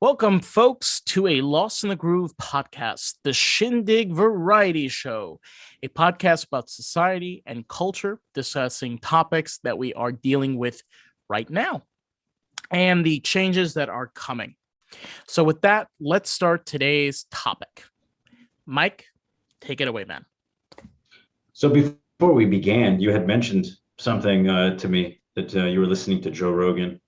Welcome, folks, to a Lost in the Groove podcast, the Shin Dig Variety Show, a podcast about society and culture, discussing topics that we are dealing with right now and the changes that are coming. So, with that, let's start today's topic. Mike, take it away, man. So, before we began, you had mentioned something to me that you were listening to Joe Rogan.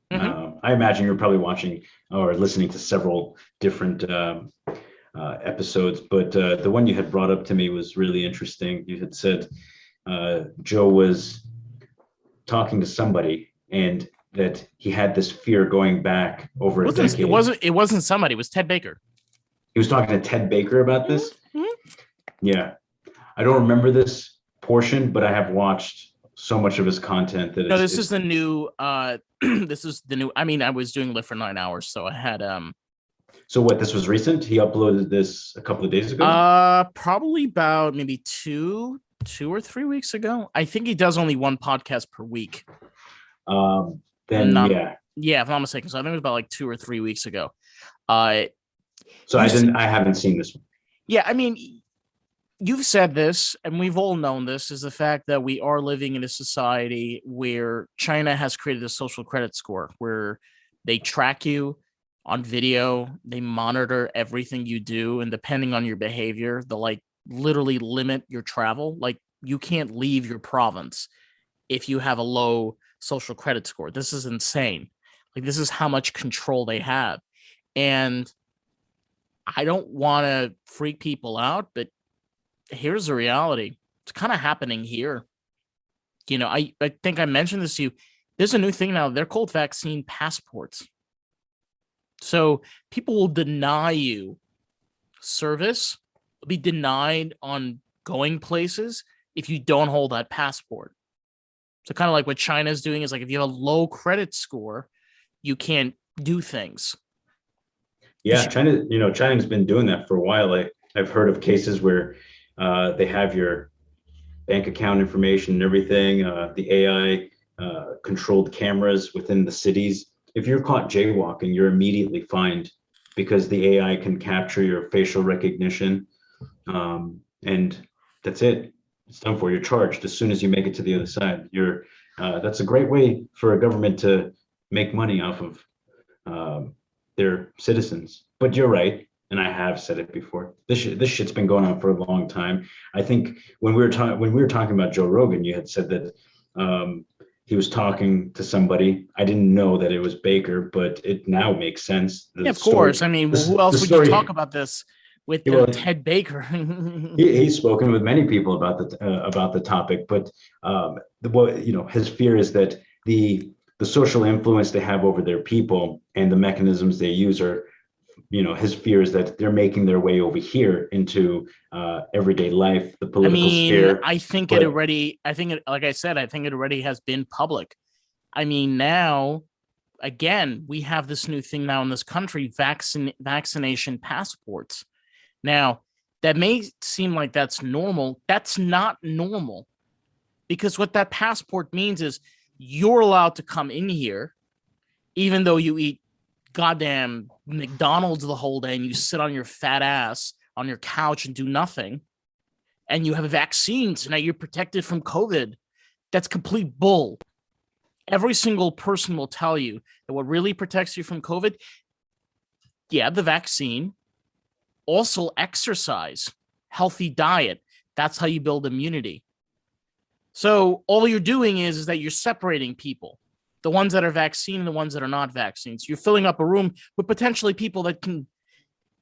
I imagine you're probably watching or listening to several different episodes, but the one you had brought up to me was really interesting. You had said Joe was talking to somebody and that he had this fear going back over a decade. It wasn't somebody. It was Ted Baker. He was talking to Ted Baker about this? Yeah. I don't remember this portion, but I have watched so much of his content that this is the new I mean, I was doing Lyft for 9 hours, so I had So what, this was recent? He uploaded this a couple of days ago? Probably about maybe two or 3 weeks ago. I think he does only one podcast per week. Yeah, if I'm not mistaken. So I think it was about like 2 or 3 weeks ago. I haven't seen this one. Yeah, I mean, you've said this, and we've all known this, is the fact that we are living in a society where China has created a social credit score, where they track you on video, they monitor everything you do, and depending on your behavior, they'll like literally limit your travel. Like, you can't leave your province if you have a low social credit score. This is insane. Like, this is how much control they have. And I don't want to freak people out, but here's the reality. It's kind of happening here. You know, I think I mentioned this to you. There's a new thing now. They're called vaccine passports. So people will deny you service, be denied on going places if you don't hold that passport. So kind of like what China's doing is like, if you have a low credit score, you can't do things. Yeah, China's been doing that for a while. I've heard of cases where they have your bank account information and everything, the AI controlled cameras within the cities. If you're caught jaywalking, you're immediately fined because the AI can capture your facial recognition. And that's it. It's done for. You're charged as soon as you make it to the other side. That's a great way for a government to make money off of their citizens. But you're right. And I have said it before. This shit's been going on for a long time. I think when we were talking about Joe Rogan, you had said that he was talking to somebody. I didn't know that it was Baker, but it now makes sense. Yeah, of course. I mean, who else would you talk about this with Ted Baker? He's spoken with many people about the topic, but his fear is that the social influence they have over their people and the mechanisms they use are. His fear is that they're making their way over here into everyday life, the political sphere. I think it already has been public. I mean, now, again, we have this new thing now in this country, vaccination passports. Now, that may seem like that's normal. That's not normal, because what that passport means is you're allowed to come in here, even though you eat goddamn McDonald's the whole day and you sit on your fat ass on your couch and do nothing, and you have vaccines, so now you're protected from COVID. That's complete bull. Every single person will tell you that what really protects you from COVID, the vaccine, also exercise, healthy diet. That's how you build immunity. So all you're doing is that you're separating people. The ones that are vaccine and the ones that are not vaccines. You're filling up a room with potentially people that can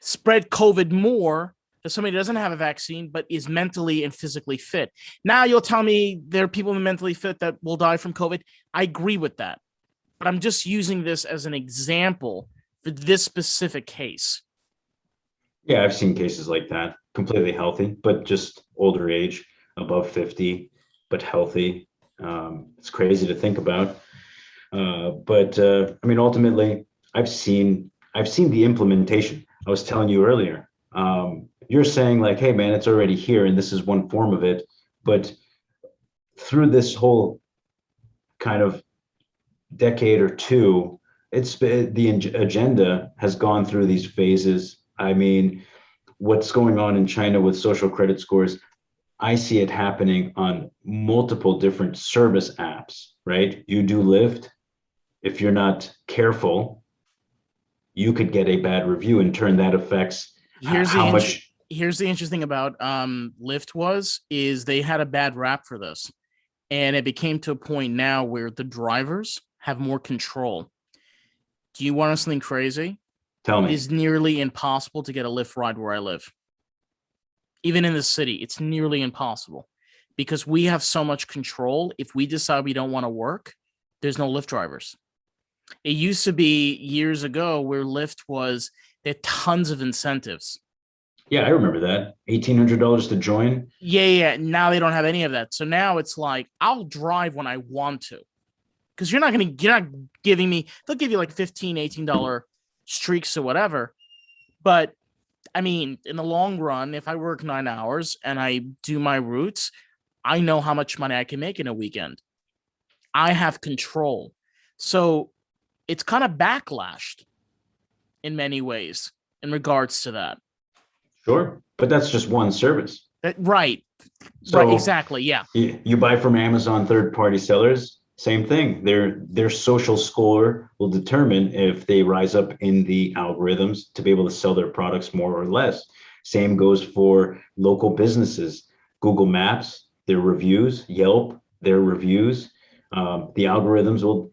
spread COVID more than somebody who doesn't have a vaccine but is mentally and physically fit. Now you'll tell me there are people who are mentally fit that will die from COVID. I agree with that. But I'm just using this as an example for this specific case. Yeah, I've seen cases like that. Completely healthy, but just older age, above 50, but healthy. It's crazy to think about. But I mean, ultimately, I've seen the implementation. I was telling you earlier. You're saying like, hey, man, it's already here, and this is one form of it. But through this whole kind of decade or two, agenda has gone through these phases. I mean, what's going on in China with social credit scores, I see it happening on multiple different service apps, right? You do Lyft. If you're not careful, you could get a bad review. In turn, that affects how much. Here's the interesting about Lyft is they had a bad rap for this. And it became to a point now where the drivers have more control. Do you want something crazy? Tell me. It is nearly impossible to get a Lyft ride where I live. Even in the city, it's nearly impossible because we have so much control. If we decide we don't want to work, there's no Lyft drivers. It used to be years ago where Lyft they had tons of incentives. Yeah, I remember that. $1,800 to join. Yeah. Now they don't have any of that. So now it's like, I'll drive when I want to. Because you're not giving me, they'll give you like $15, $18 streaks or whatever. But I mean, in the long run, if I work 9 hours and I do my routes, I know how much money I can make in a weekend. I have control. So it's kind of backlashed in many ways in regards to that. Sure, but that's just one service. Right. So right, exactly, yeah. You buy from Amazon third-party sellers, same thing. Their social score will determine if they rise up in the algorithms to be able to sell their products more or less. Same goes for local businesses. Google Maps, their reviews, Yelp, their reviews. The algorithms will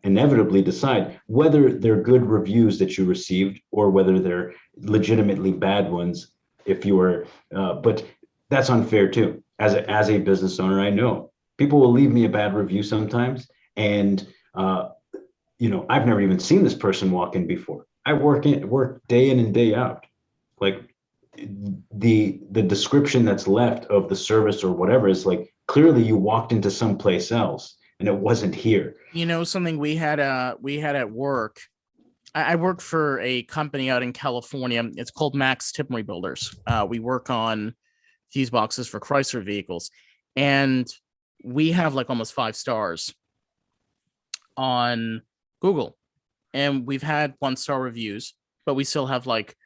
inevitably decide whether they're good reviews that you received or whether they're legitimately bad ones. But that's unfair too. As a business owner, I know people will leave me a bad review sometimes, and I've never even seen this person walk in before. I work day in and day out. Like the description that's left of the service or whatever is like, clearly you walked into someplace else and it wasn't here. Something we had at work. I work for a company out in California. It's called Max Tip Rebuilders. We work on fuse boxes for Chrysler vehicles, and we have like almost 5 stars on Google, and we've had 1-star reviews, but we still have like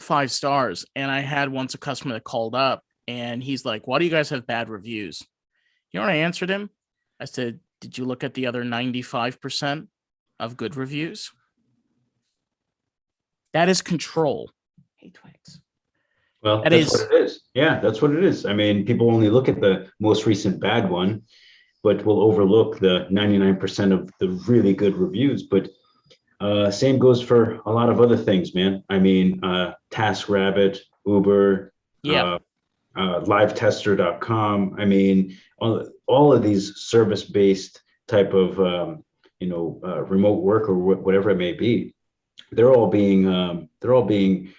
5 stars. And I had once a customer that called up and he's like, "Why do you guys have bad reviews?" You know what I answered him? I said, "Did you look at the other 95% of good reviews?" That is control. Hey, Twix. Well, that's what it is. Yeah, that's what it is. I mean, people only look at the most recent bad one, but will overlook the 99% of the really good reviews. But same goes for a lot of other things, man. I mean, TaskRabbit, Uber, livetester.com. I mean, all of these service-based type of remote work or whatever it may be, they're all being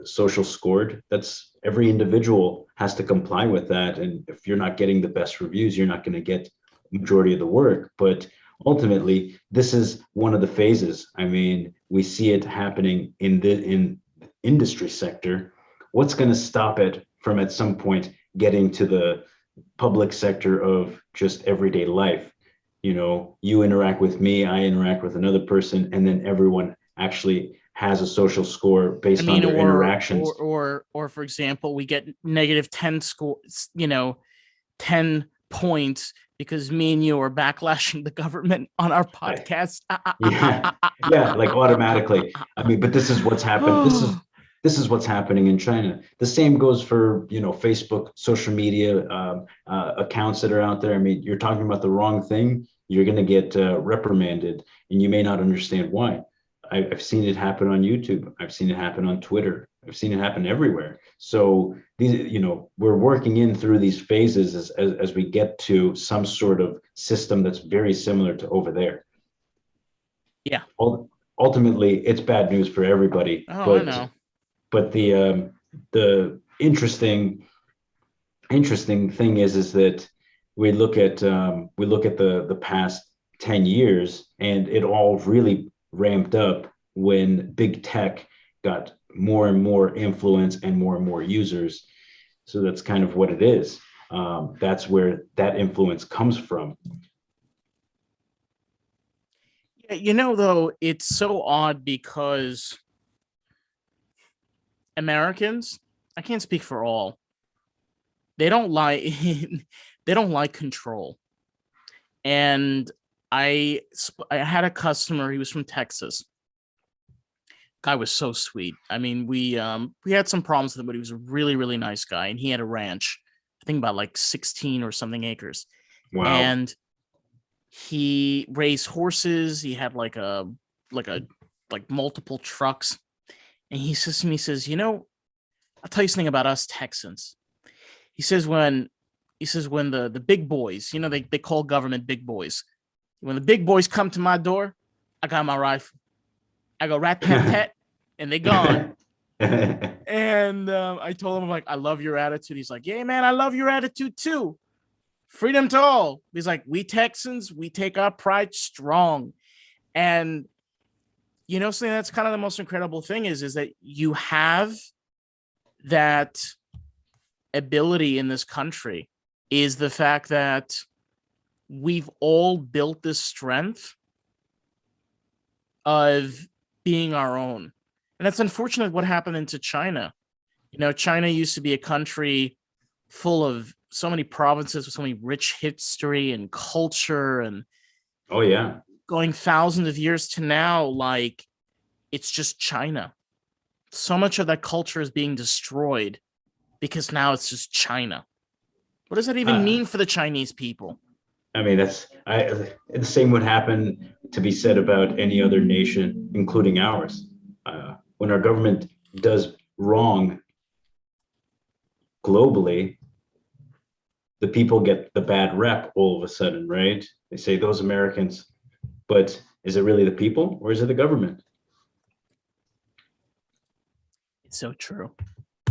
social scored. That's every individual has to comply with that. And if you're not getting the best reviews, you're not going to get majority of the work. But ultimately, this is one of the phases. I mean, we see it happening in the industry sector. What's going to stop it from at some point getting to the public sector of just everyday life? You interact with me, I interact with another person, and then everyone actually has a social score based on their interactions. Or for example, we get negative 10 score, 10 points because me and you are backlashing the government on our podcast. Yeah, like automatically. I mean, but this is what's happened. This is what's happening in China. The same goes for Facebook, social media accounts that are out there. I mean, you're talking about the wrong thing, you're going to get reprimanded, and you may not understand why. I've seen it happen on YouTube. I've seen it happen on Twitter. I've seen it happen everywhere. So these, we're working in through these phases as we get to some sort of system that's very similar to over there. Yeah. Ultimately, it's bad news for everybody. I know. But the interesting thing is that we look at the past 10 years, and it all really ramped up when big tech got more and more influence and more users. So that's kind of what it is. That's where that influence comes from. Yeah, though, it's so odd because Americans, I can't speak for all, they don't like they don't like control. And I had a customer, he was from Texas. Guy was so sweet. I mean, we had some problems with him, but he was a really, really nice guy, and he had a ranch, I think about like 16 or something acres. Wow. And he raised horses. He had like a like multiple trucks. And he says to me, he says, I'll tell you something about us Texans. He says when the big boys, they call government big boys. When the big boys come to my door, I got my rifle. I go rat tat tat, and they gone. And I told him, I'm like, I love your attitude. He's like, yeah, man, I love your attitude too. Freedom to all. He's like, we Texans, we take our pride strong. And something that's kind of the most incredible thing is that you have that ability in this country, is the fact that we've all built this strength of being our own. And that's unfortunate what happened into China. China used to be a country full of so many provinces with so many rich history and culture, and Oh yeah. going thousands of years to now, like, it's just China. So much of that culture is being destroyed because now it's just China. What does that even mean for the Chinese people? I mean, the same would happen to be said about any other nation, including ours. When our government does wrong globally, the people get the bad rep all of a sudden, right? They say those Americans, but is it really the people or is it the government? It's so true.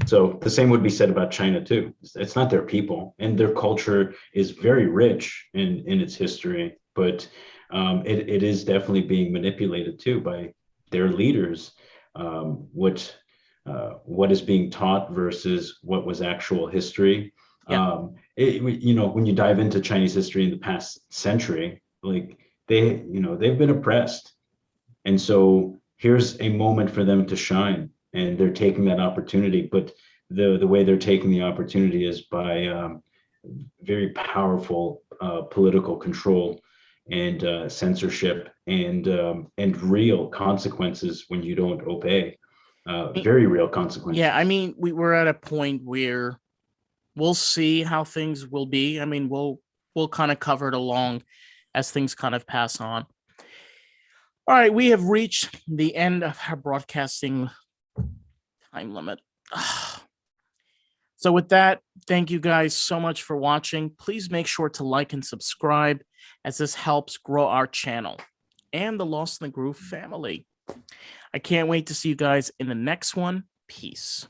So the same would be said about China too. It's not their people, and their culture is very rich in its history, but it is definitely being manipulated too by their leaders. What is being taught versus what was actual history. Yeah. When you dive into Chinese history in the past century, like they've been oppressed, and so here's a moment for them to shine, and they're taking that opportunity. But the way they're taking the opportunity is by very powerful political control and censorship and real consequences when you don't obey. Very real consequences. Yeah, I mean, we're at a point where we'll see how things will be. I mean, we'll kind of cover it along as things kind of pass on. All right, we have reached the end of our broadcasting time limit. So with that, thank you guys so much for watching. Please make sure to like and subscribe, as this helps grow our channel and the Lost in the Groove family. I can't wait to see you guys in the next one. Peace.